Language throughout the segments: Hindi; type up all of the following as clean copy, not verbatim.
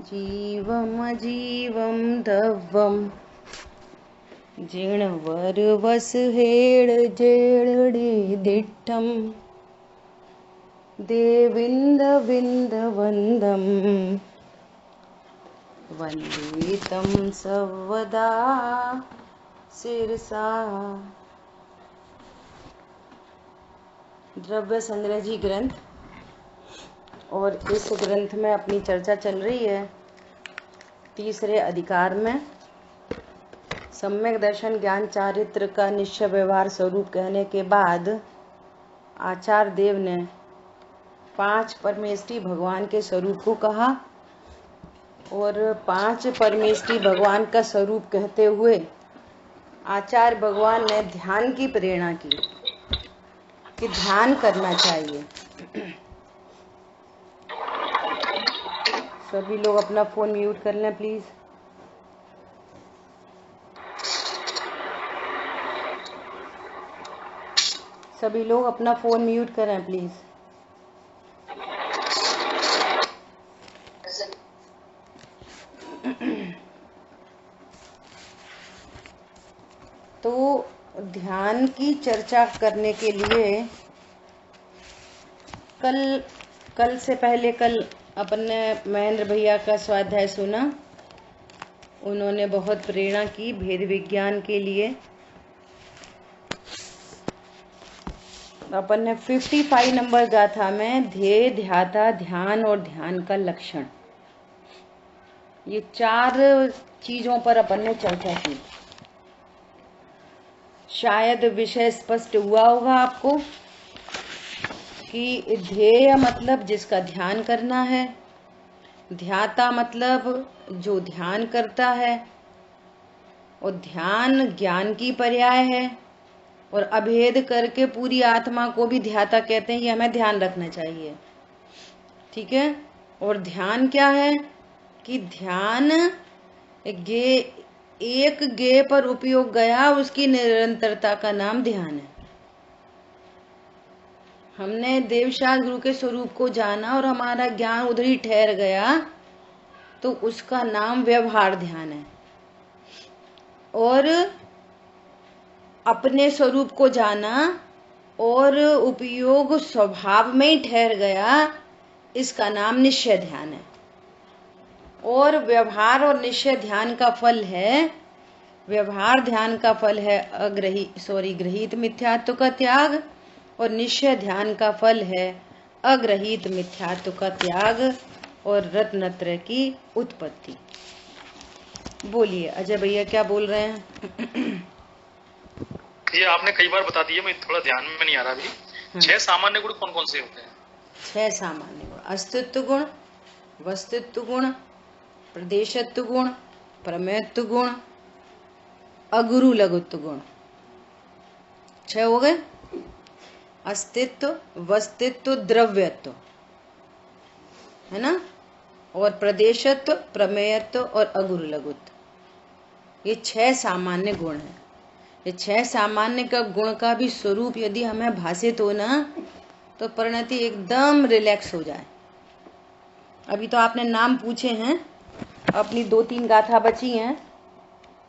जीवमजीवं दव्वं जिणवरवसहेळजेळडिदिट्टं देविन्दविन्दवन्दं वन्दे तं सर्वदा शिरसा। द्रव्य संग्रह जी ग्रंथ, और इस ग्रंथ में अपनी चर्चा चल रही है तीसरे अधिकार में सम्यक दर्शन ज्ञान चारित्र का निश्चय व्यवहार स्वरूप कहने के बाद आचार्य देव ने 5 परमेष्टि भगवान के स्वरूप को कहा, और 5 परमेष्टि भगवान का स्वरूप कहते हुए आचार्य भगवान ने ध्यान की प्रेरणा की कि ध्यान करना चाहिए। सभी लोग अपना फोन म्यूट कर लें प्लीज। सभी लोग अपना फोन म्यूट करें प्लीज। तो ध्यान की चर्चा करने के लिए कल से पहले कल अपन ने महेंद्र भैया का स्वाध्याय सुना। उन्होंने बहुत प्रेरणा की भेद विज्ञान के लिए। अपन ने 55 नंबर गाथा में ध्येय, ध्याता, ध्यान और ध्यान का लक्षण, ये 4 चीजों पर अपन ने चर्चा की। शायद विषय स्पष्ट हुआ होगा आपको कि ध्येय मतलब जिसका ध्यान करना है, ध्याता मतलब जो ध्यान करता है, और ध्यान ज्ञान की पर्याय है, और अभेद करके पूरी आत्मा को भी ध्याता कहते हैं। ये हमें ध्यान रखना चाहिए, ठीक है। और ध्यान क्या है कि ध्यान एक गे पर उपयोग गया, उसकी निरंतरता का नाम ध्यान है। हमने देवशास्त्र गुरु के स्वरूप को जाना और हमारा ज्ञान उधर ही ठहर गया, तो उसका नाम व्यवहार ध्यान है। और अपने स्वरूप को जाना और उपयोग स्वभाव में ही ठहर गया, इसका नाम निश्चय ध्यान है। और व्यवहार और निश्चय ध्यान का फल है, व्यवहार ध्यान का फल है गृहीत मिथ्यात्व का त्याग, और निश्चय ध्यान का फल है अग्रहीत मिथ्यात्व का त्याग और रत्नत्रय की उत्पत्ति। बोलिए अजय भैया क्या बोल रहे हैं? ये आपने कई बार बता दिया, मैं थोड़ा ध्यान में नहीं आ रहा अभी। 6 सामान्य गुण कौन कौन से होते हैं? 6 सामान्य गुण: अस्तित्व गुण, वस्तुत्व गुण, प्रदेशत्व गुण, प्रमेयत्व गुण, अगुरु लघुत्व गुण। 6 हो गए: अस्तित्व, वस्तित्व, द्रव्यत्व, है ना, और प्रदेशत्व, प्रमेयत्व और अगुरु लघुत्व। ये 6 सामान्य गुण हैं। ये 6 सामान्य का गुण का भी स्वरूप यदि हमें भाषित हो ना, तो परिणति एकदम रिलैक्स हो जाए। अभी तो आपने नाम पूछे हैं, अपनी 2-3 गाथा बची हैं।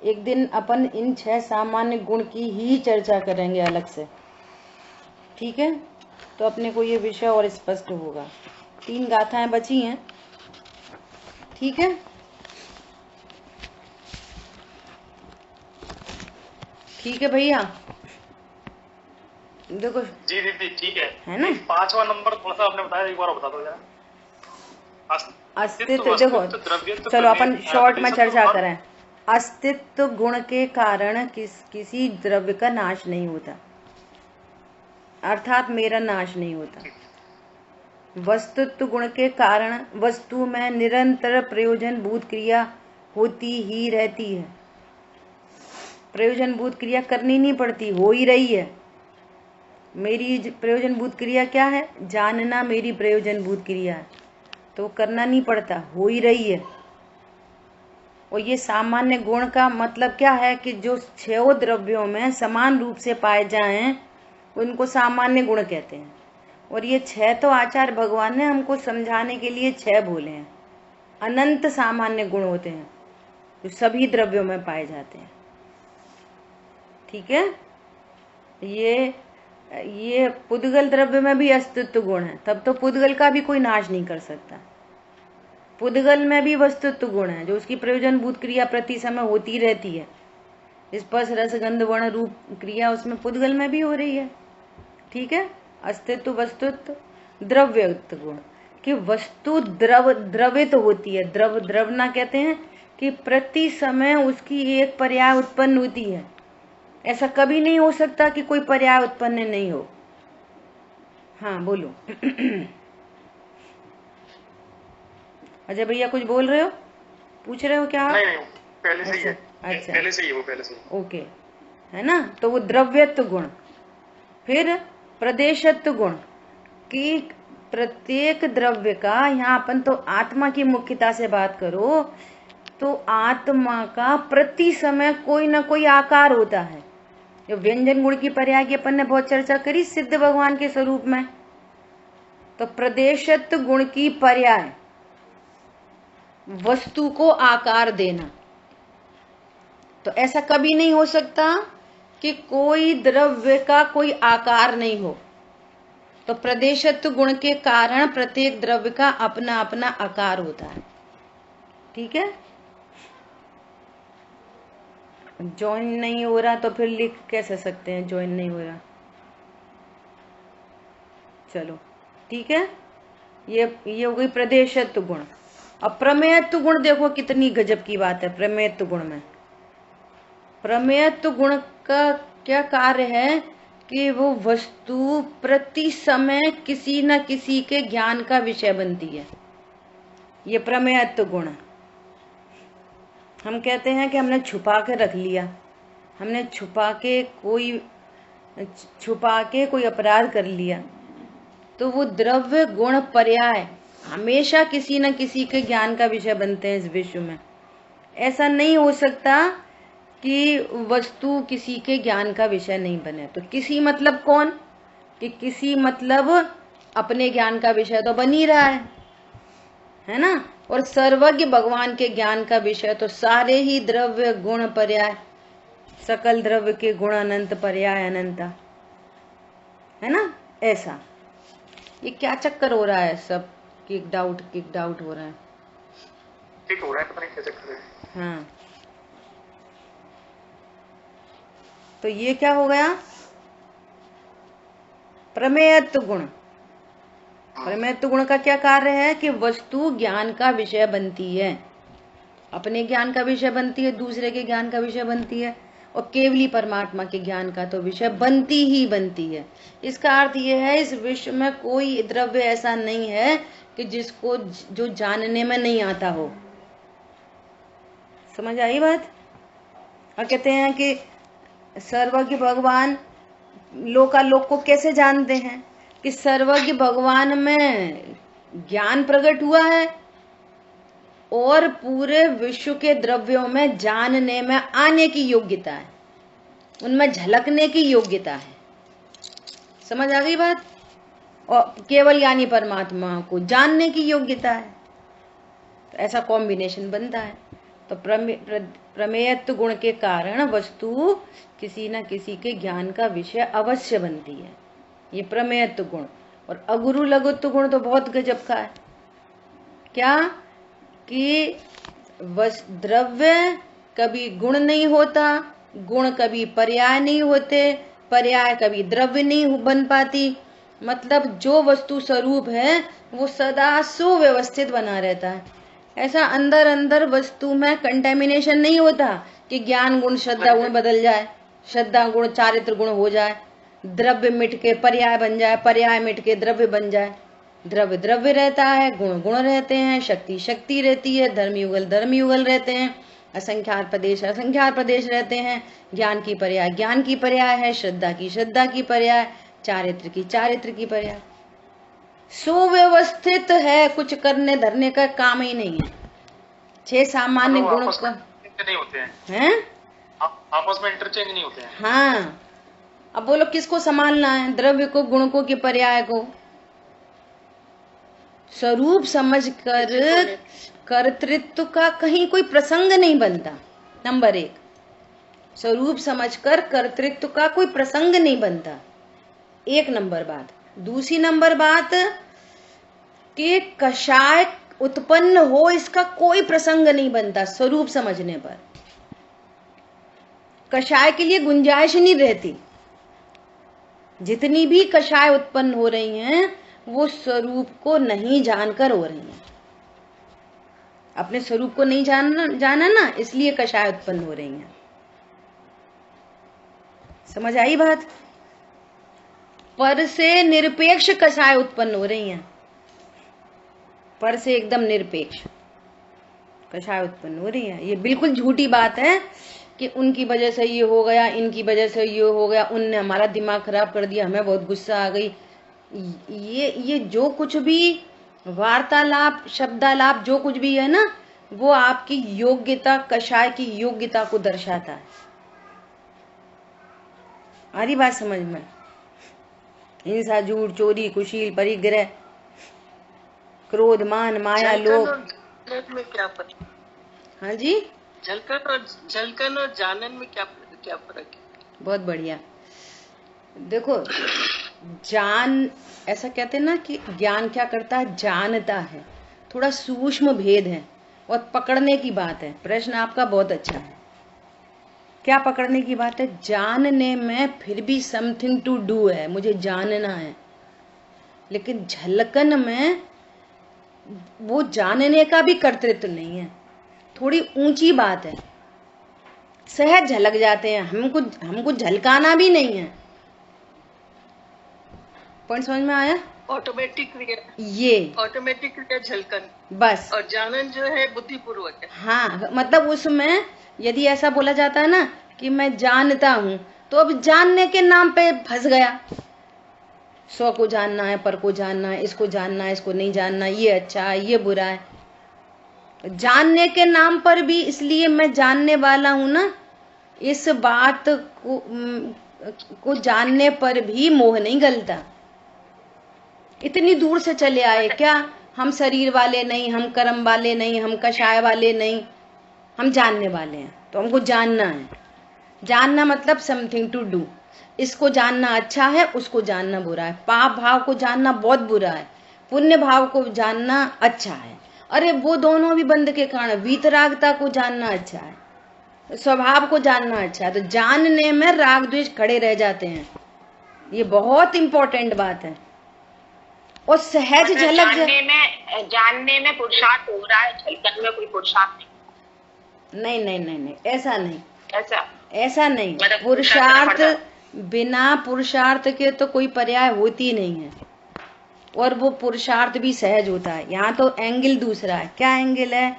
एक दिन अपन इन 6 सामान्य गुण की ही चर्चा करेंगे अलग से, ठीक है। तो अपने को ये विषय और स्पष्ट होगा। 3 गाथाएं बची हैं, ठीक है। ठीक है भैया, देखो जी दीदी ठीक है ना। 5वां नंबर कौन सा आपने बताया, एक बार बता दो जरा। अस्तित्व। देखो चलो अपन शॉर्ट में चर्चा करें। अस्तित्व गुण के कारण किसी द्रव्य का नाश नहीं होता, अर्थात मेरा नाश नहीं होता। वस्तुत्व गुण के कारण वस्तु में निरंतर प्रयोजनभूत क्रिया होती ही रहती है। प्रयोजनभूत क्रिया करनी नहीं पड़ती, हो ही रही है। मेरी प्रयोजनभूत क्रिया क्या है? जानना मेरी प्रयोजनभूत क्रिया है, तो करना नहीं पड़ता, हो ही रही है। और ये सामान्य गुण का मतलब क्या है कि जो 6 द्रव्यों में समान रूप से पाए जाएं, उनको सामान्य गुण कहते हैं। और ये 6 तो आचार्य भगवान ने हमको समझाने के लिए 6 बोले हैं। अनंत सामान्य गुण होते हैं जो सभी द्रव्यों में पाए जाते हैं। ठीक है, ये पुद्गल द्रव्य में भी अस्तित्व गुण है, तब तो पुद्गल का भी कोई नाश नहीं कर सकता। पुद्गल में भी वस्तुत्व गुण है जो उसकी प्रयोजनभूत क्रिया प्रति समय होती रहती है। स्पर्श रस गंध वर्ण रूप क्रिया उसमें पुद्गल में भी हो रही है। ठीक है, अस्तित्व वस्तुत्व द्रव्यत्व गुण कि वस्तु द्रवित होती है। द्रवना कहते हैं कि प्रति समय उसकी एक पर्याय उत्पन्न होती है। ऐसा कभी नहीं हो सकता कि कोई पर्याय उत्पन्न नहीं हो। हाँ बोलो। अजय भैया कुछ बोल रहे हो, पूछ रहे हो क्या? नहीं, पहले से ही है। अच्छा, पहले से ही वो पहले से। ओके, है ना। तो वो द्रव्यत्व गुण। फिर प्रदेशत्व गुण कि प्रत्येक द्रव्य का, यहाँ अपन तो आत्मा की मुख्यता से बात करो तो आत्मा का प्रति समय कोई ना कोई आकार होता है। जो व्यंजन गुण की पर्याय की अपन ने बहुत चर्चा करी सिद्ध भगवान के स्वरूप में, तो प्रदेशत्व गुण की पर्याय वस्तु को आकार देना। तो ऐसा कभी नहीं हो सकता कि कोई द्रव्य का कोई आकार नहीं हो। तो प्रदेशत्व गुण के कारण प्रत्येक द्रव्य का अपना अपना आकार होता है। ठीक है, ज्वाइन नहीं हो रहा तो फिर लिख कैसे सकते हैं ज्वाइन नहीं हो रहा। चलो ठीक है, ये हो गई प्रदेशत्व गुण। अब प्रमेयत्व गुण देखो कितनी गजब की बात है। प्रमेयत्व गुण में, प्रमेयत्व गुण का क्या कार्य है कि वो वस्तु प्रति समय किसी न किसी के ज्ञान का विषय बनती है। ये प्रमेयत्व गुण। हम कहते हैं कि हमने छुपा के रख लिया, हमने छुपा के कोई अपराध कर लिया, तो वो द्रव्य गुण पर्याय हमेशा किसी न किसी के ज्ञान का विषय बनते हैं इस विश्व में। ऐसा नहीं हो सकता कि वस्तु किसी के ज्ञान का विषय नहीं बने। तो किसी मतलब कौन, कि किसी मतलब अपने ज्ञान का विषय तो बन ही रहा है ना। और सर्वज्ञ भगवान के ज्ञान का विषय तो सारे ही द्रव्य गुण पर्याय, सकल द्रव्य के गुण अनंत पर्याय अनंता, है ना। ऐसा ये क्या चक्कर हो रहा है, सब किक डाउट हो रहा है। ठीक हो रहा है, पता नहीं क्या चक्कर है। हाँ, तो ये क्या हो गया, प्रमेयत्व गुण। प्रमेयत्व गुण का क्या कार्य है कि वस्तु ज्ञान का विषय बनती है, अपने ज्ञान का विषय बनती है, दूसरे के ज्ञान का विषय बनती है, और केवली परमात्मा के ज्ञान का तो विषय बनती ही बनती है। इसका अर्थ यह है इस विश्व में कोई द्रव्य ऐसा नहीं है कि जिसको जो जानने में नहीं आता हो। समझ आई बात। और कहते हैं कि सर्वज्ञ भगवान लोकालोक को कैसे जानते हैं कि सर्वज्ञ भगवान में ज्ञान प्रकट हुआ है और पूरे विश्व के द्रव्यों में जानने में आने की योग्यता है, उनमें झलकने की योग्यता है। समझ आ गई बात। और केवल यानी परमात्मा को जानने की योग्यता है। तो ऐसा कॉम्बिनेशन बनता है। तो प्रमेयत्व गुण के कारण वस्तु किसी न किसी के ज्ञान का विषय अवश्य बनती है, ये प्रमेयत्व गुण। और अगुरु लघुत्व गुण तो बहुत गजब का है। क्या कि द्रव्य कभी गुण नहीं होता, गुण कभी पर्याय नहीं होते, पर्याय कभी द्रव्य नहीं बन पाती। मतलब जो वस्तु स्वरूप है वो सदा सुव्यवस्थित बना रहता है। ऐसा अंदर अंदर वस्तु में कंटेमिनेशन नहीं होता कि ज्ञान गुण श्रद्धा गुण बदल जाए, श्रद्धा गुण चारित्र गुण हो जाए, द्रव्य मिट के पर्याय बन जाए, पर्याय मिट के द्रव्य बन जाए। द्रव्य द्रव्य रहता है, गुण गुण रहते हैं, शक्ति शक्ति रहती है, धर्म युगल रहते हैं, असंख्यात प्रदेश रहते हैं। ज्ञान की पर्याय है, श्रद्धा की पर्याय, चारित्र की पर्याय। सुव्यवस्थित है, कुछ करने धरने का काम ही नहीं है। 6 सामान्य गुणों का नहीं होते हैं, आपस में इंटरचेंज नहीं होते हैं। हाँ, अब बोलो किसको संभालना है, द्रव्य को, गुण को, कि पर्याय को। स्वरूप समझकर कर्तृत्व का कहीं कोई प्रसंग नहीं बनता। नंबर 1, स्वरूप समझकर कर्तृत्व का कोई प्रसंग नहीं बनता, 1 नंबर बात। दूसरी नंबर बात कि कषाय उत्पन्न हो इसका कोई प्रसंग नहीं बनता स्वरूप समझने पर। कषाय के लिए गुंजाइश नहीं रहती। जितनी भी कषाय उत्पन्न हो रही हैं वो स्वरूप को नहीं जानकर हो रही हैं। अपने स्वरूप को नहीं जाना ना, इसलिए कषाय उत्पन्न हो रही हैं। समझ आई बात? पर से निरपेक्ष कषाय उत्पन्न हो रही हैं, पर से एकदम निरपेक्ष कषाय उत्पन्न हो रही है। ये बिल्कुल झूठी बात है कि उनकी वजह से ये हो गया, इनकी वजह से ये हो गया, उनने हमारा दिमाग खराब कर दिया, हमें बहुत गुस्सा आ गई। ये जो कुछ भी वार्तालाप, शब्दालाप, जो कुछ भी है ना, वो आपकी योग्यता, कषाय की योग्यता को दर्शाता है। आ रही बात समझ में? हिंसा, झूठ, चोरी, कुशील, परिग्रह, क्रोध, मान, माया, लोभ में क्या फर्क? हाँ जी, झलकन और जानन में क्या फर्क है? बहुत बढ़िया। देखो, जान, ऐसा कहते हैं ना कि ज्ञान क्या करता है, जानता है। थोड़ा सूक्ष्म भेद है और पकड़ने की बात है। प्रश्न आपका बहुत अच्छा है। क्या पकड़ने की बात है? जानने में फिर भी समथिंग टू डू है, मुझे जानना है। लेकिन झलकन में वो जानने का भी कर्तृत्व नहीं है, थोड़ी ऊंची बात है। सहज झलक जाते हैं, हमको झलकाना भी नहीं है। पॉइंट समझ में आया? ऑटोमेटिक क्रिया, ये ऑटोमेटिक क्रिया झलकन बस। और जानन जो है बुद्धिपूर्वक है। हाँ, मतलब उसमें यदि ऐसा बोला जाता है ना कि मैं जानता हूं, तो अब जानने के नाम पे फंस गया। सौ को जानना है, पर को जानना है, इसको जानना है, इसको नहीं जानना, ये अच्छा है, ये बुरा है। जानने के नाम पर भी, इसलिए मैं जानने वाला हूं ना, इस बात को जानने पर भी मोह नहीं गलता। इतनी दूर से चले आए क्या? हम शरीर वाले नहीं, हम कर्म वाले नहीं, हम कषाय वाले नहीं, हम जानने वाले हैं। तो हमको जानना है। जानना मतलब समथिंग टू डू। इसको जानना अच्छा है, उसको जानना बुरा है। पाप भाव को जानना बहुत बुरा है, पुण्य भाव को जानना अच्छा है। अरे वो दोनों भी बंद के कारण। वीतरागता को जानना अच्छा है, स्वभाव को जानना अच्छा है। तो जानने में राग द्वेष खड़े रह जाते हैं। ये बहुत इंपॉर्टेंट बात है। और सहज झलक जानने में पुरुषार्थ हो रहा है, झलकन में कोई पुरुषार्थ नहीं। नहीं, ऐसा नहीं, ऐसा नहीं। मतलब पुरुषार्थ, बिना पुरुषार्थ के तो कोई पर्याय होती नहीं है। और वो पुरुषार्थ भी सहज होता है। यहाँ तो एंगल दूसरा है। क्या एंगल है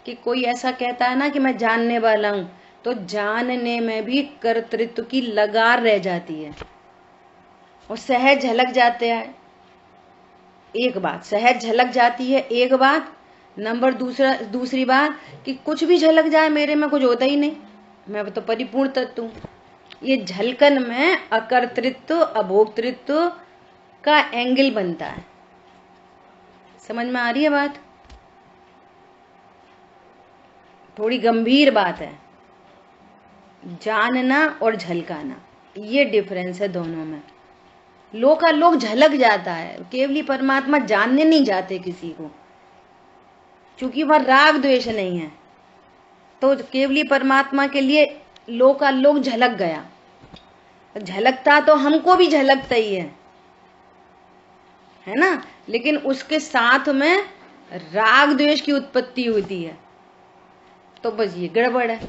कि कोई ऐसा कहता है ना कि मैं जानने वाला हूं, तो जानने में भी कर्तृत्व की लगार रह जाती है और सहज झलक जाते हैं। एक बात, सहज झलक जाती है, एक बात। नंबर दूसरी बात कि कुछ भी झलक जाए, मेरे में कुछ होता ही नहीं, मैं तो परिपूर्ण तत्व हूं। ये झलकन में अकर्तृत्व, अभोक्तृत्व का एंगल बनता है। समझ में आ रही है बात? थोड़ी गंभीर बात है। जानना और झलकाना, ये डिफरेंस है दोनों में। लोग झलक जाता है, केवली परमात्मा जानने नहीं जाते किसी को, क्योंकि वह राग द्वेष नहीं है। तो केवली परमात्मा के लिए लोग झलक गया। झलकता तो हमको भी झलकता ही है ना, लेकिन उसके साथ में राग द्वेष की उत्पत्ति होती है। तो बस ये गड़बड़ है।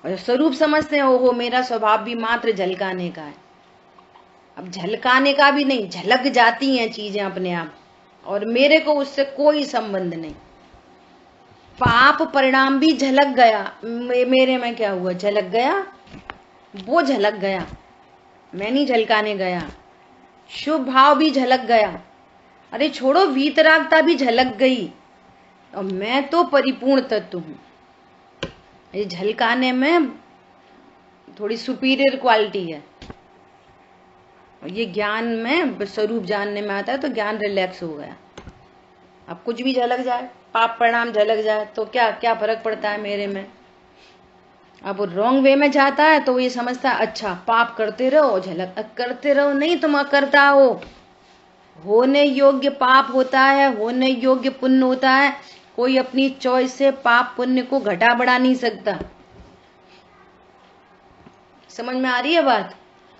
और स्वरूप समझते हैं, ओहो मेरा स्वभाव भी मात्र झलकाने का है। अब झलकाने का भी नहीं, झलक जाती हैं चीजें अपने आप, और मेरे को उससे कोई संबंध नहीं। पाप परिणाम भी झलक गया, मेरे में क्या हुआ? झलक गया, वो झलक गया, मैं नहीं झलकाने गया। शुभ भाव भी झलक गया, अरे छोड़ो, वीतरागता भी झलक गई, और मैं तो परिपूर्ण तत्व हूं। ये झलकाने में थोड़ी सुपीरियर क्वालिटी है। और ये ज्ञान में, स्वरूप जानने में आता है तो ज्ञान रिलैक्स हो गया। अब कुछ भी झलक जाए, पाप परिणाम झलक जाए तो क्या क्या फर्क पड़ता है मेरे में। अब वो रॉन्ग वे में जाता है तो वो ये समझता है अच्छा पाप करते रहो, झलक करते रहो, नहीं तुम अकर्ता हो। होने योग्य पाप होता है, होने योग्य पुण्य होता है। कोई अपनी चॉइस से पाप पुण्य को घटा बढ़ा नहीं सकता। समझ में आ रही है बात।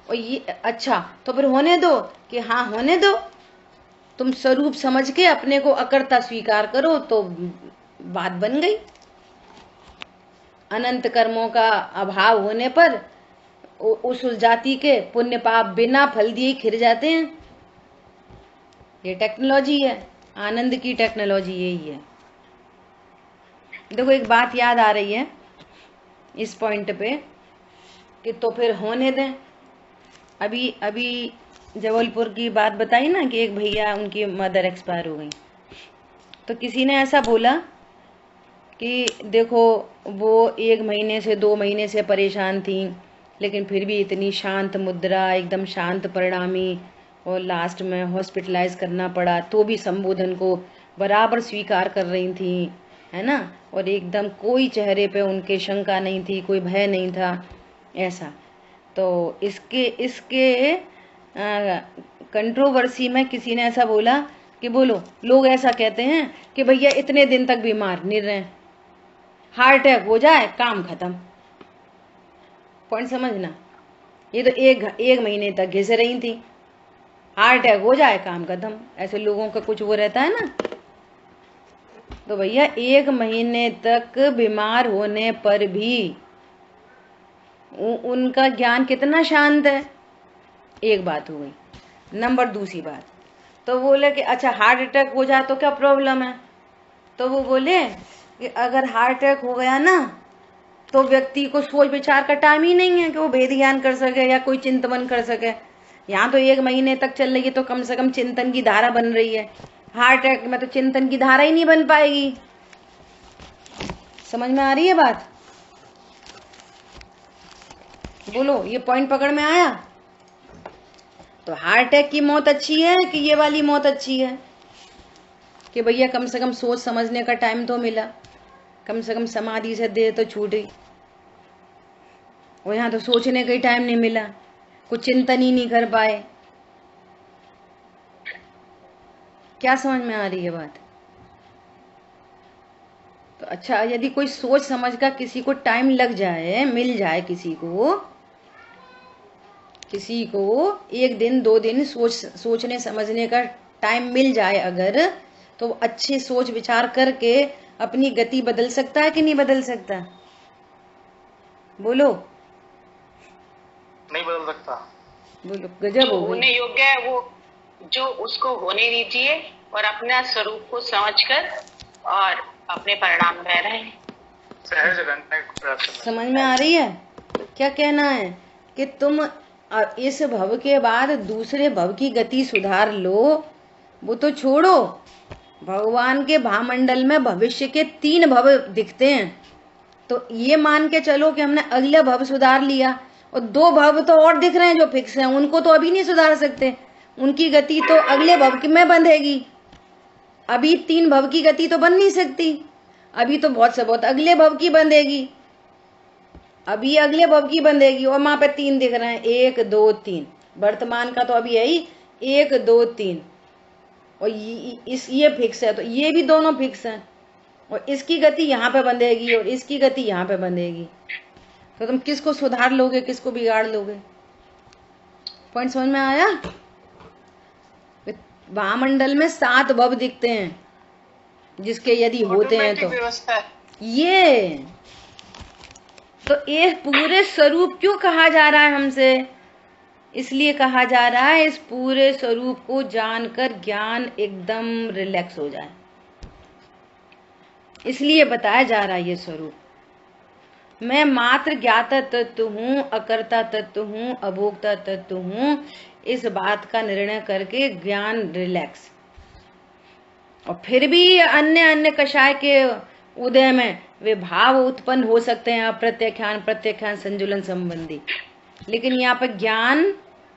और ये अच्छा तो फिर होने दो कि हाँ होने दो, तुम स्वरूप समझ के अपने को अकर्ता स्वीकार करो तो बात बन गई। अनंत कर्मों का अभाव होने पर उस जाति के पुण्य पाप बिना फल दिए खिर जाते हैं। ये टेक्नोलॉजी है, आनंद की टेक्नोलॉजी यही है। देखो एक बात याद आ रही है इस पॉइंट पे कि तो फिर होने दें। अभी अभी जबलपुर की बात बताई ना कि एक भैया उनकी मदर एक्सपायर हो गई, तो किसी ने ऐसा बोला कि देखो वो 1 महीने से 2 महीने से परेशान थी, लेकिन फिर भी इतनी शांत मुद्रा, एकदम शांत परिणामी, और लास्ट में हॉस्पिटलाइज करना पड़ा तो भी संबोधन को बराबर स्वीकार कर रही थी, है ना। और एकदम कोई चेहरे पे उनके शंका नहीं थी, कोई भय नहीं था ऐसा। तो इसके कंट्रोवर्सी में किसी ने ऐसा बोला कि बोलो लोग ऐसा कहते हैं कि भैया इतने दिन तक बीमार नहीं रहे, हार्ट अटैक हो जाए काम खत्म। पॉइंट समझना, ये तो एक महीने तक घिस रही थी, हार्ट अटैक हो जाए काम खत्म। ऐसे लोगों का कुछ वो रहता है ना। तो भैया 1 महीने तक बीमार होने पर भी उनका ज्ञान कितना शांत है। एक बात हो गई। नंबर दूसरी बात, तो बोले कि अच्छा हार्ट अटैक हो जाए तो क्या प्रॉब्लम है। तो वो बोले कि अगर हार्ट अटैक हो गया ना तो व्यक्ति को सोच विचार का टाइम ही नहीं है कि वो भेद ज्ञान कर सके या कोई चिंतन कर सके। यहाँ तो 1 महीने तक चल रही है तो कम से कम चिंतन की धारा बन रही है, हार्ट अटैक में तो चिंतन की धारा ही नहीं बन पाएगी। समझ में आ रही है बात। बोलो ये पॉइंट पकड़ में आया। तो हार्ट अटैक की मौत अच्छी है कि ये वाली मौत अच्छी है कि भैया कम से कम सोच समझने का टाइम तो मिला, कम से कम समाधि से देह तो छूट गई, और यहाँ तो सोचने का ही टाइम नहीं मिला, कुछ चिंतन ही नहीं कर पाए। क्या समझ में आ रही है बात। तो अच्छा यदि कोई सोच समझ का किसी को टाइम लग जाए, मिल जाए किसी को 1 दिन 2 दिन सोचने समझने का टाइम मिल जाए अगर, तो अच्छी सोच विचार करके अपनी गति बदल सकता है कि नहीं बदल सकता। बोलो। नहीं बदल सकता। बोलो गजब जो हो गई। होने योग्य है वो जो उसको होने दीजिए और अपना स्वरूप को समझकर और अपने परिणाम में रहे। सहज रहने का प्रयास करना। समझ में आ रही है। क्या कहना है कि तुम इस भव के बाद दूसरे भव की गति सुधार लो, वो तो छोड़ो। भगवान के भामंडल में भविष्य के 3 भव दिखते हैं, तो ये मान के चलो कि हमने अगले भव सुधार लिया, और 2 भव तो और दिख रहे हैं जो फिक्स हैं, उनको तो अभी नहीं सुधार सकते, उनकी गति तो अगले भव में बंधेगी। अभी 3 भव की गति तो बन नहीं सकती, अभी तो बहुत से बहुत अगले भव की बंधेगी, अभी अगले भव की बंधेगी। और वहां पे 3 दिख रहे हैं, 1 2 3। वर्तमान का तो अभी है ही 1 2 3, और ये फिक्स है, तो ये भी दोनों फिक्स हैं, और इसकी गति यहाँ पे बंधेगी और इसकी गति यहाँ पे बंधेगी। तो तुम किसको सुधार लोगे, किसको बिगाड़ लोगे। पॉइंट समझ में आया। भामंडल में 7 भव दिखते हैं, जिसके यदि होते हैं तो व्यवस्था है। ये तो एक पूरे स्वरूप क्यों कहा जा रहा है हमसे, इसलिए कहा जा रहा है इस पूरे स्वरूप को जानकर ज्ञान एकदम रिलैक्स हो जाए, इसलिए बताया जा रहा है ये स्वरूप। मैं मात्र ज्ञाता तत्व हूँ, अकर्ता तत्व हूँ, अभोक्ता तत्व हूँ, इस बात का निर्णय करके ज्ञान रिलैक्स। और फिर भी अन्य कषाय के उदय में वे भाव उत्पन्न हो सकते हैं, प्रत्याख्यान संजुलन संबंधी, लेकिन यहाँ पर ज्ञान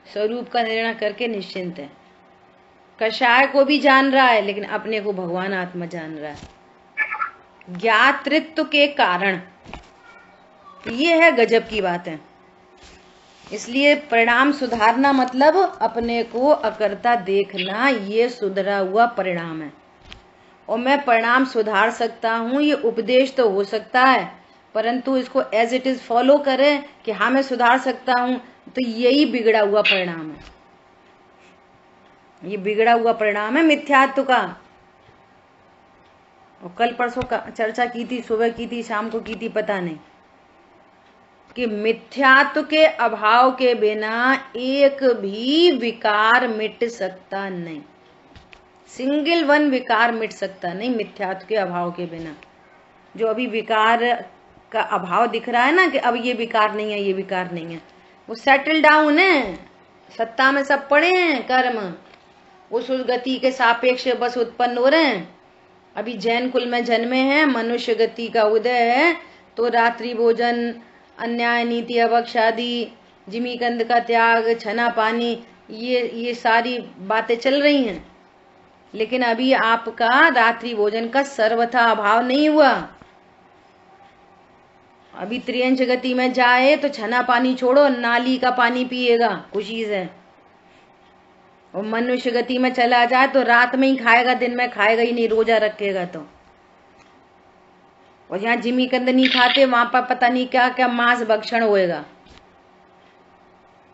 स्वरूप का निर्णय करके निश्चिंत है। कषाय को भी जान रहा है लेकिन अपने को भगवान आत्मा जान रहा है ज्ञातृत्व के कारण। ये है गजब की बात है। इसलिए परिणाम सुधारना मतलब अपने को अकर्ता देखना, ये सुधरा हुआ परिणाम है। और मैं परिणाम सुधार सकता हूँ, ये उपदेश तो हो सकता है, परंतु इसको एज इट इज फॉलो करें कि हाँ मैं सुधार सकता हूँ, तो यही बिगड़ा हुआ परिणाम है। ये बिगड़ा हुआ परिणाम है मिथ्यात्व का। और कल परसों का चर्चा की थी, सुबह की थी, शाम को की थी, पता नहीं, कि मिथ्यात्व के अभाव के बिना एक भी विकार मिट सकता नहीं। सिंगल वन विकार मिट सकता नहीं मिथ्यात्व के अभाव के बिना। जो अभी विकार का अभाव दिख रहा है ना, कि अब ये विकार नहीं है, ये विकार नहीं है, वो सेटल डाउन है, सत्ता में सब पड़े हैं कर्म, उस गति के सापेक्ष बस उत्पन्न हो रहे हैं। अभी जैन कुल में जन्मे हैं, मनुष्य गति का उदय है, तो रात्रि भोजन, अन्याय नीति, अवक्षादी, जिमीकंद का त्याग, छना पानी, ये सारी बातें चल रही हैं। लेकिन अभी आपका रात्रि भोजन का सर्वथा अभाव नहीं हुआ। अभी त्रियंश गति में जाए तो छना पानी छोड़ो, नाली का पानी पिएगा खुशी से। और मनुष्य गति में चला जाए तो रात में ही खाएगा, दिन में खाएगा ही नहीं, रोजा रखेगा तो। और यहाँ जिमीकंद नहीं खाते, वहां पर पता नहीं क्या क्या मांस भक्षण होएगा।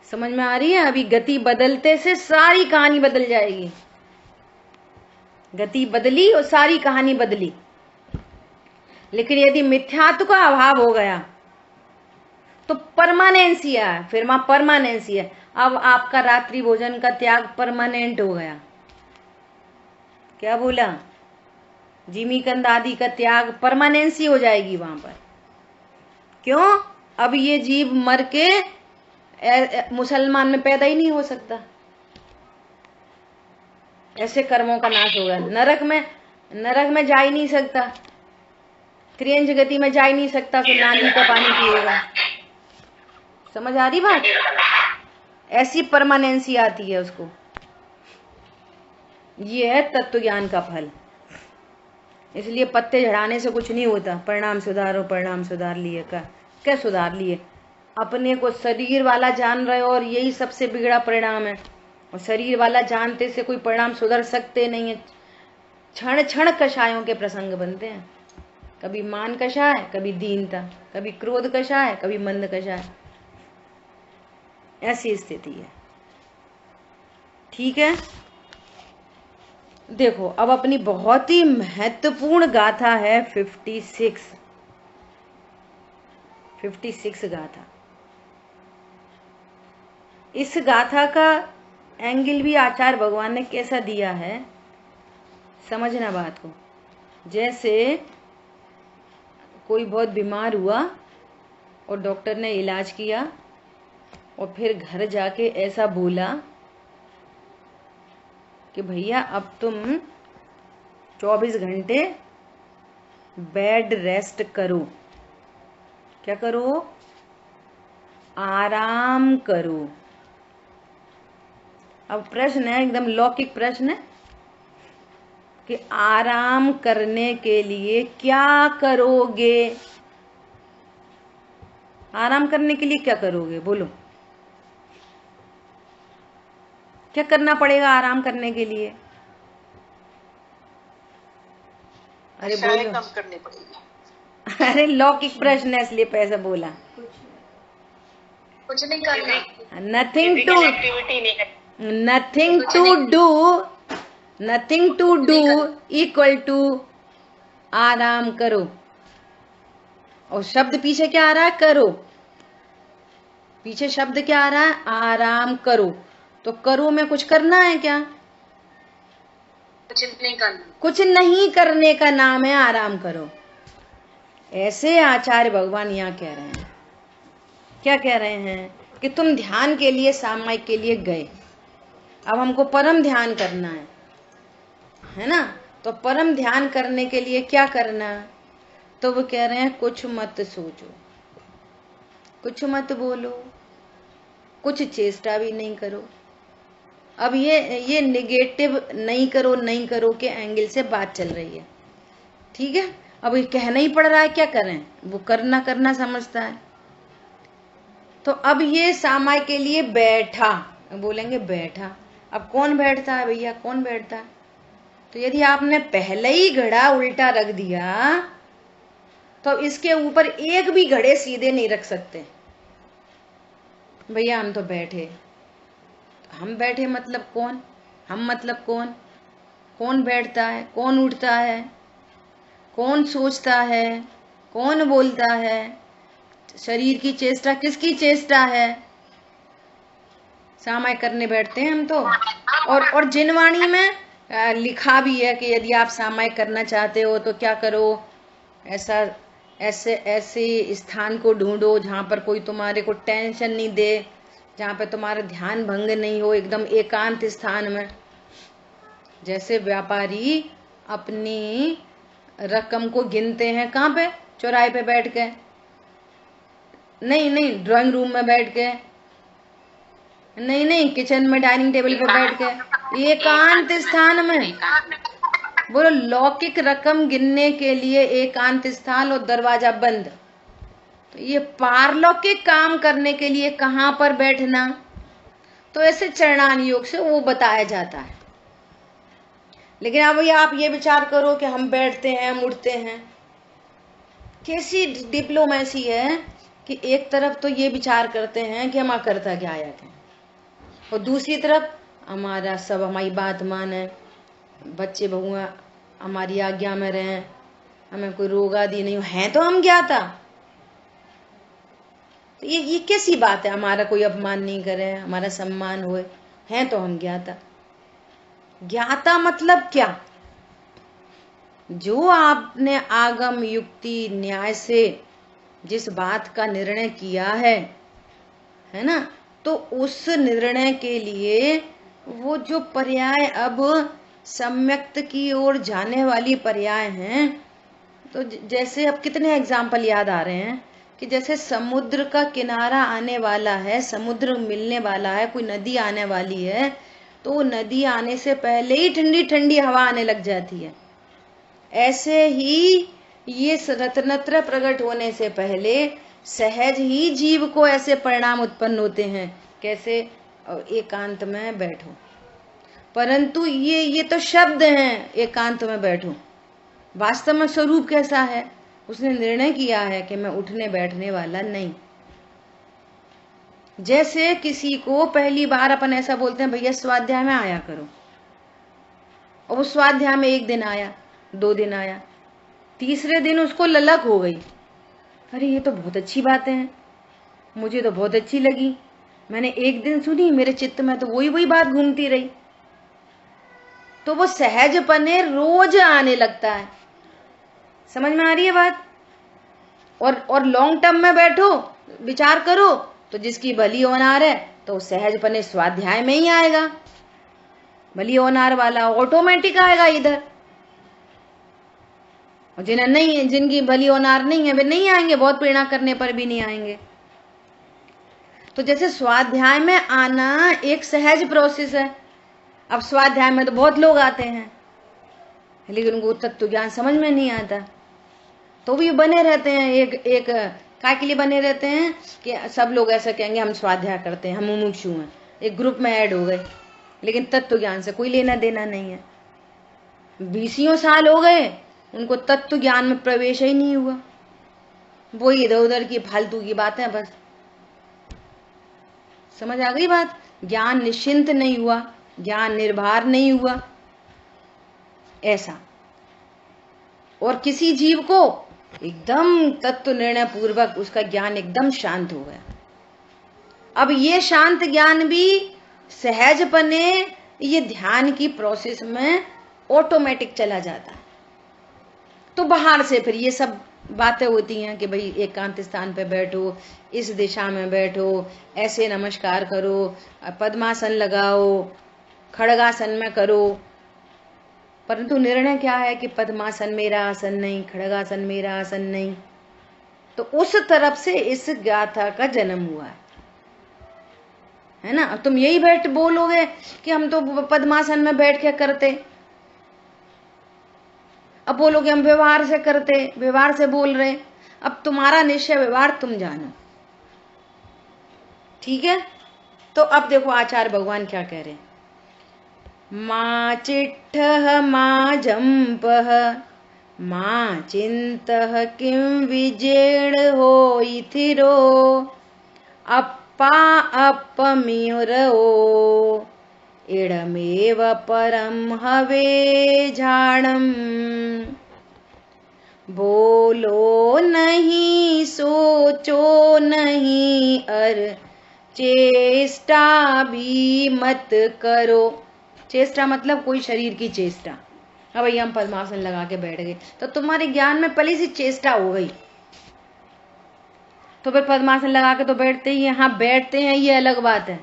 समझ में आ रही है? अभी गति बदलते से सारी कहानी बदल जाएगी। गति बदली और सारी कहानी बदली। लेकिन यदि मिथ्यात्व का अभाव हो गया तो परमानेंसी है, फिर वहां परमानेंसी है। अब आपका रात्रि भोजन का त्याग परमानेंट हो गया। क्या बोला? जिमीकंद आदि का त्याग परमानेंसी हो जाएगी वहां पर। क्यों? अब ये जीव मर के मुसलमान में पैदा ही नहीं हो सकता। ऐसे कर्मों का नाश होगा। नरक में जा ही नहीं सकता, त्रियंश गति में जा ही नहीं सकता, तो नाली का पानी पिएगा। समझ आ रही बात? ऐसी परमानेंसी आती है उसको। ये है तत्व ज्ञान का फल। इसलिए पत्ते झड़ाने से कुछ नहीं होता। परिणाम सुधारो, परिणाम सुधार लिए का क्या सुधार लिए? अपने को शरीर वाला जान रहे हो, और यही सबसे बिगड़ा परिणाम है। और शरीर वाला जानते से कोई परिणाम सुधर सकते नहीं है। क्षण क्षण कषायों के प्रसंग बनते हैं। कभी मान कषाय, कभी दीनता, कभी क्रोध कषाय, कभी मंद कषाय। ऐसी स्थिति है। ठीक है, देखो अब अपनी बहुत ही महत्वपूर्ण गाथा है 56 गाथा। इस गाथा का एंगल भी आचार्य भगवान ने कैसा दिया है, समझना बात को। जैसे कोई बहुत बीमार हुआ और डॉक्टर ने इलाज किया और फिर घर जाके ऐसा बोला कि भैया अब तुम 24 घंटे बेड रेस्ट करो। क्या करो? आराम करो। अब प्रश्न है, एकदम लौकिक प्रश्न है कि आराम करने के लिए क्या करोगे? आराम करने के लिए क्या करोगे? बोलो, क्या करना पड़ेगा आराम करने के लिए? अरे बोलो। कम करनी पड़ेगी। अरे लौकिक प्रश्न है इसलिए पैसा बोला। कुछ नहीं करना, nothing to do equal to आराम करो। और शब्द पीछे क्या आ रहा है? करो। पीछे शब्द क्या आ रहा है? आराम करो। तो करो में कुछ करना है क्या? कुछ नहीं करना। कुछ नहीं करने का नाम है आराम करो। ऐसे आचार्य भगवान यहाँ कह रहे हैं। क्या कह रहे हैं? कि तुम ध्यान के लिए, सामायिक के लिए गए, अब हमको परम ध्यान करना है ना? तो परम ध्यान करने के लिए क्या करना? तो वो कह रहे हैं कुछ मत सोचो, कुछ मत बोलो, कुछ चेष्टा भी नहीं करो, अब ये निगेटिव नहीं करो के एंगल से बात चल रही है, ठीक है। अब ये कहना ही पड़ रहा है, क्या करें, वो करना समझता है। तो अब ये सामाय के लिए बैठा, बोलेंगे बैठा। अब कौन बैठता है भैया, कौन बैठता है? तो यदि आपने पहले ही घड़ा उल्टा रख दिया तो इसके ऊपर एक भी घड़े सीधे नहीं रख सकते। भैया हम तो बैठे, हम बैठे मतलब कौन, हम मतलब कौन, कौन बैठता है, कौन उठता है, कौन सोचता है, कौन बोलता है, शरीर की चेष्टा किसकी चेष्टा है? सामाय करने बैठते हैं हम तो। और जिनवाणी में लिखा भी है कि यदि आप सामाय करना चाहते हो तो क्या करो, ऐसे स्थान को ढूंढो जहां पर कोई तुम्हारे को टेंशन नहीं दे, जहां पर तुम्हारा ध्यान भंग नहीं हो, एकदम एकांत स्थान में। जैसे व्यापारी अपनी रकम को गिनते हैं कहाँ पे, चौराहे पे बैठ के, नहीं ड्राइंग रूम में बैठ के, नहीं किचन में डाइनिंग टेबल पे बैठ के, एकांत स्थान में। बोलो लौकिक रकम गिनने के लिए एकांत स्थान और दरवाजा बंद। तो ये पारलौकिक काम करने के लिए कहाँ पर बैठना, तो ऐसे चरणान योग से वो बताया जाता है। लेकिन अब आप ये विचार करो कि हम बैठते हैं, हम उठते हैं, कैसी डिप्लोमेसी है कि एक तरफ तो ये विचार करते हैं कि हम करता क्या आया है, और दूसरी तरफ हमारा सब हमारी बात माने, बच्चे बहुआ हमारी आज्ञा में रहें, हमें कोई रोग आदि नहीं है तो हम ज्ञाता। तो ये कैसी बात है, हमारा कोई अपमान नहीं करे, हमारा सम्मान होए, हैं तो हम ज्ञाता। ज्ञाता मतलब क्या? जो आपने आगम युक्ति न्याय से जिस बात का निर्णय किया है ना, तो उस निर्णय के लिए वो जो पर्याय अब सम्यक्त की ओर जाने वाली पर्याय हैं, तो जैसे अब कितने एग्जाम्पल याद आ रहे हैं कि जैसे समुद्र का किनारा आने वाला है, समुद्र मिलने वाला है, कोई नदी आने वाली है, तो नदी आने से पहले ही ठंडी ठंडी हवा आने लग जाती है। ऐसे ही ये रत्नत्र प्रकट होने से पहले सहज ही जीव को ऐसे परिणाम उत्पन्न होते हैं। कैसे? एकांत में बैठो, परंतु ये तो शब्द हैं, एकांत में बैठो। वास्तव में स्वरूप कैसा है? उसने निर्णय किया है कि मैं उठने बैठने वाला नहीं। जैसे किसी को पहली बार अपन ऐसा बोलते हैं, भैया स्वाध्याय में आया करो, और वो स्वाध्याय में 1 दिन आया, 2 दिन आया, तीसरे दिन उसको ललक हो गई, अरे ये तो बहुत अच्छी बातें हैं, मुझे तो बहुत अच्छी लगी, मैंने 1 दिन सुनी, मेरे चित्त में तो वही बात घूमती रही। तो वो सहजपने रोज आने लगता है। समझ में आ रही है बात? और लॉन्ग टर्म में बैठो, विचार करो, तो जिसकी भली होनार है तो सहजपने स्वाध्याय में ही आएगा, भली होनार वाला ऑटोमेटिक आएगा इधर। और जिन्हें नहीं, जिनकी भली होनार नहीं है वे नहीं आएंगे, बहुत प्रेरणा करने पर भी नहीं आएंगे। तो जैसे स्वाध्याय में आना एक सहज प्रोसेस है। अब स्वाध्याय में तो बहुत लोग आते हैं, लेकिन उनको तत्व ज्ञान समझ में नहीं आता, तो भी बने रहते हैं। एक काय के लिए बने रहते हैं कि सब लोग ऐसा कहेंगे हम स्वाध्याय करते हैं, हम मुमुक्षु हैं, एक ग्रुप में ऐड हो गए, लेकिन तत्व ज्ञान से कोई लेना देना नहीं है। 20 साल हो गए, उनको तत्व ज्ञान में प्रवेश ही नहीं हुआ, वो इधर उधर की फालतू की बातें बस। समझ आ गई बात? ज्ञान निश्चिंत नहीं हुआ, ज्ञान निर्भर नहीं हुआ, ऐसा। और किसी जीव को एकदम तत्व निर्णय पूर्वक उसका ज्ञान एकदम शांत हो गया। अब ये शांत ज्ञान भी सहजपने ये ध्यान की प्रोसेस में ऑटोमेटिक चला जाता है। तो बाहर से फिर ये सब बातें होती हैं कि भाई एकांत स्थान पे बैठो, इस दिशा में बैठो, ऐसे नमस्कार करो, पद्मासन लगाओ, खड़गासन में करो। परंतु निर्णय क्या है कि पद्मासन मेरा आसन नहीं, खड़गासन मेरा आसन नहीं। तो उस तरफ से इस गाथा का जन्म हुआ है। है ना। अब तुम यही बैठ बोलोगे कि हम तो पद्मासन में बैठ के करते, अब बोलोगे हम व्यवहार से करते, व्यवहार से बोल रहे। अब तुम्हारा निश्चय व्यवहार तुम जानो, ठीक है। तो अब देखो आचार्य भगवान क्या कह रहे हैं। मा चिट्ठः मा जंपः मा चिंतः किं विजेण होइथिरो अप्पा अपमियुरो इडमेव परम हवे झाणम। बोलो नहीं सोचो नहीं अर चेष्टा भी मत करो। चेष्टा मतलब कोई शरीर की चेष्टा। अब भैया हम पद्मासन लगा के बैठ गए तो तुम्हारे ज्ञान में पहले से चेष्टा हो गई, तो फिर पद्मासन लगा के तो बैठते ही हैं। हाँ बैठते हैं ये अलग बात है,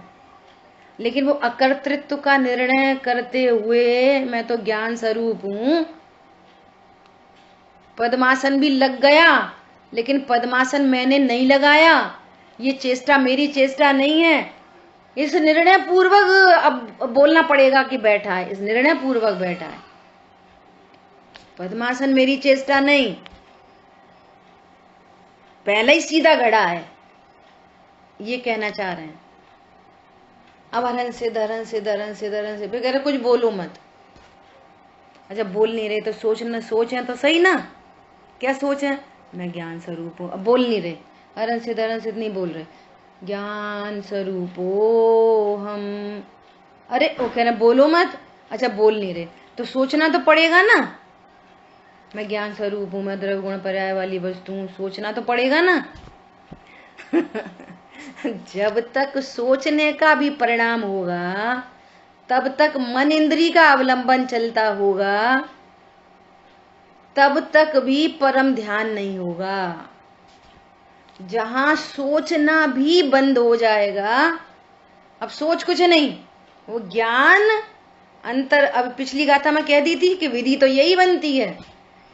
लेकिन वो अकर्तृत्व का निर्णय करते हुए मैं तो ज्ञान स्वरूप हूं, पद्मासन भी लग गया लेकिन पद्मासन मैंने नहीं लगाया, ये चेष्टा मेरी चेष्टा नहीं है। इस निर्णय पूर्वक अब बोलना पड़ेगा कि बैठा है, इस निर्णय पूर्वक बैठा है। पद्मासन मेरी चेष्टा नहीं, पहले ही सीधा घड़ा है, ये कहना चाह रहे हैं। अब हरण से धरण से धरण से धरण से फिर कह रहे कुछ बोलो मत। अच्छा बोल नहीं रहे तो सोचना, सोचें तो सही ना, क्या सोचें? मैं ज्ञान स्वरूप हूँ। अब बोल नहीं रहे, हरण से धरण से नहीं बोल रहे, ज्ञान स्वरूपो हम। अरे वो कह रहे बोलो मत। अच्छा बोल नहीं रहे तो सोचना तो पड़ेगा ना, मैं ज्ञान स्वरूप हूं, मैं द्रव्य गुण पर्याय वाली वस्तु हूं, सोचना तो पड़ेगा ना। जब तक सोचने का भी परिणाम होगा तब तक मन इंद्री का अवलंबन चलता होगा, तब तक भी परम ध्यान नहीं होगा। जहां सोचना भी बंद हो जाएगा, अब सोच कुछ नहीं, वो ज्ञान अंतर। अब पिछली गाथा में कह दी थी कि विधि तो यही बनती है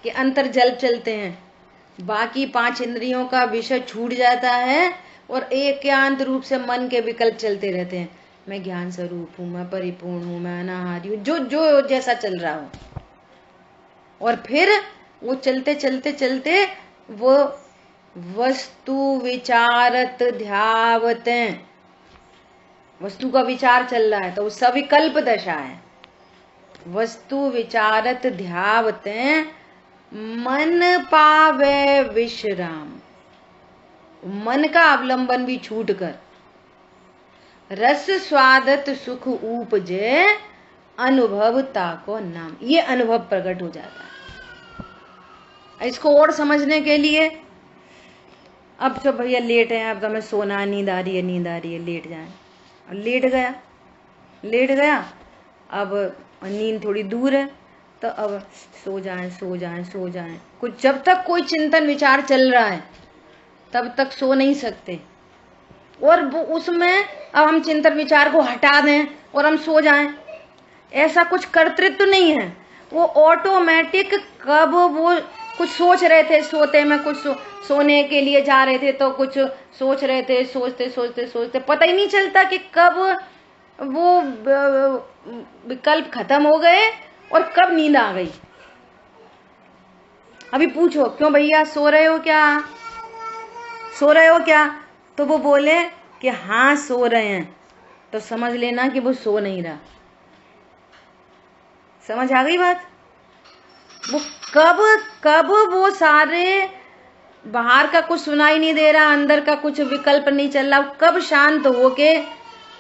कि अंतर जल चलते हैं, बाकी 5 इंद्रियों का विषय छूट जाता है और एकांत रूप से मन के विकल्प चलते रहते हैं। मैं ज्ञान स्वरूप हूं, मैं परिपूर्ण हूं, मैं अनाहारी हूं, जो जो जैसा चल रहा हो। और फिर वो चलते चलते चलते वो वस्तु विचारत ध्यावते, वस्तु का विचार चल रहा है तो वो सविकल्प दशा है। वस्तु विचारत ध्यावते मन पावे विश्राम, मन का अवलंबन भी छूट कर रस स्वादत सुख उपजे अनुभवता को नाम, ये अनुभव प्रकट हो जाता है। इसको और समझने के लिए अब तो भैया लेट है, अब तो हमें सोना, नींद आ रही है, नींद आ रही है, लेट जाए। लेट गया अब नींद थोड़ी दूर है तो अब सो जाएं। कुछ जब तक कोई चिंतन विचार चल रहा है तब तक सो नहीं सकते, और वो उसमें अब हम चिंतन विचार को हटा दें और हम सो जाएं, ऐसा कुछ कर्तृत्व नहीं है। वो ऑटोमेटिक, कब वो कुछ सोच रहे थे सोते में, कुछ सोने के लिए जा रहे थे तो कुछ सोच रहे थे, सोचते पता ही नहीं चलता कि कब वो विकल्प खत्म हो गए और कब नींद आ गई। अभी पूछो क्यों भैया सो रहे हो क्या, तो वो बोले कि हाँ सो रहे हैं, तो समझ लेना कि वो सो नहीं रहा। समझ आ गई बात? वो कब वो सारे बाहर का कुछ सुनाई नहीं दे रहा, अंदर का कुछ विकल्प नहीं चल रहा, कब शांत होके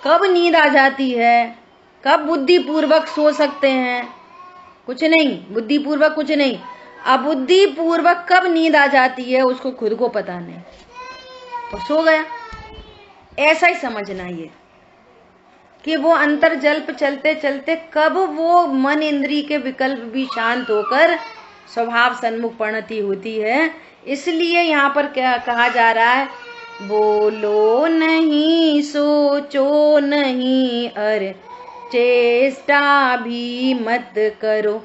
कब नींद आ जाती है, कब बुद्धि पूर्वक सो सकते हैं, कुछ नहीं, बुद्धि पूर्वक कुछ नहीं, अबुद्धि पूर्वक कब नींद आ जाती है उसको खुद को पता नहीं, तो सो गया। ऐसा ही समझना ये कि वो अंतर जल्प चलते चलते कब वो मन इंद्री के विकल्प भी शांत होकर स्वभाव सन्मुख परिणति होती है। इसलिए यहाँ पर क्या कहा जा रहा है, बोलो नहीं सोचो नहीं अरे चेष्टा भी मत करो।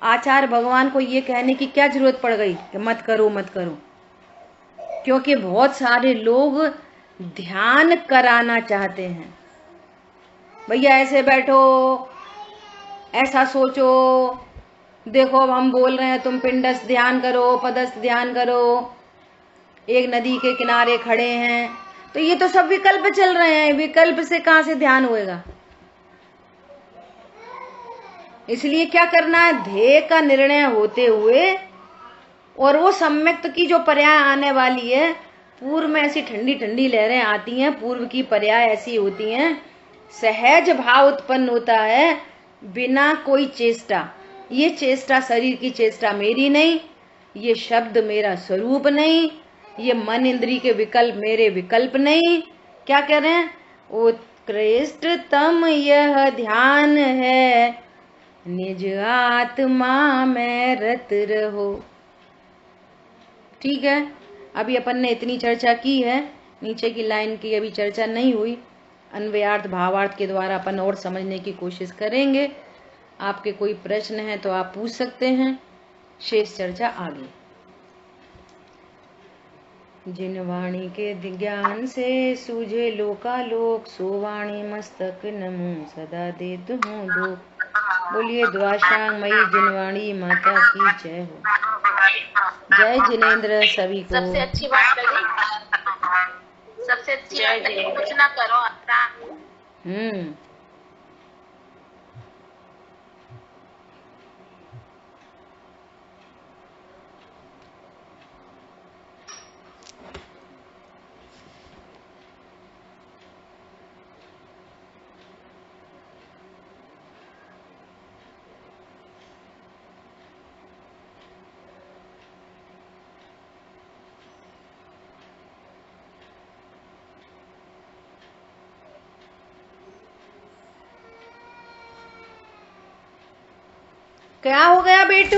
आचार्य भगवान को ये कहने की क्या जरूरत पड़ गई कि मत करो, क्योंकि बहुत सारे लोग ध्यान कराना चाहते हैं, भैया ऐसे बैठो, ऐसा सोचो, देखो अब हम बोल रहे हैं तुम पिंडस्थ ध्यान करो, पदस्थ ध्यान करो, एक नदी के किनारे खड़े हैं, तो ये तो सब विकल्प चल रहे हैं, विकल्प से कहां से ध्यान होएगा। इसलिए क्या करना है, ध्येय का निर्णय होते हुए, और वो सम्यक्त की जो पर्याय आने वाली है, पूर्व में ऐसी ठंडी ठंडी लहरें आती हैं, पूर्व की पर्याय ऐसी होती हैं, सहज भाव उत्पन्न होता है बिना कोई चेष्टा। ये चेष्टा शरीर की चेष्टा मेरी नहीं, ये शब्द मेरा स्वरूप नहीं, ये मन इंद्री के विकल्प मेरे विकल्प नहीं। क्या कह रहे हैं, उत्कृष्टतम यह ध्यान है, निज आत्मा में रत रहो। ठीक है, अभी अपन ने इतनी चर्चा की है, नीचे की लाइन की अभी चर्चा नहीं हुई। अन्वयार्थ भावार्थ के द्वारा अपन और समझने की कोशिश करेंगे। आपके कोई प्रश्न है तो आप पूछ सकते हैं, शेष चर्चा आगे। जिन वाणी के ज्ञान से सूझे लोकालोक, सो वाणी मस्तक नमो सदा देत हूँ धूप। बोलिए द्वाशांग मई जिनवाणी माता की जय हो। जय जिनेन्द्र सभी को। सबसे अच्छी बात लगी, सबसे अच्छी बात लगी, कुछ ना करो आराम। क्या हो गया बेटू?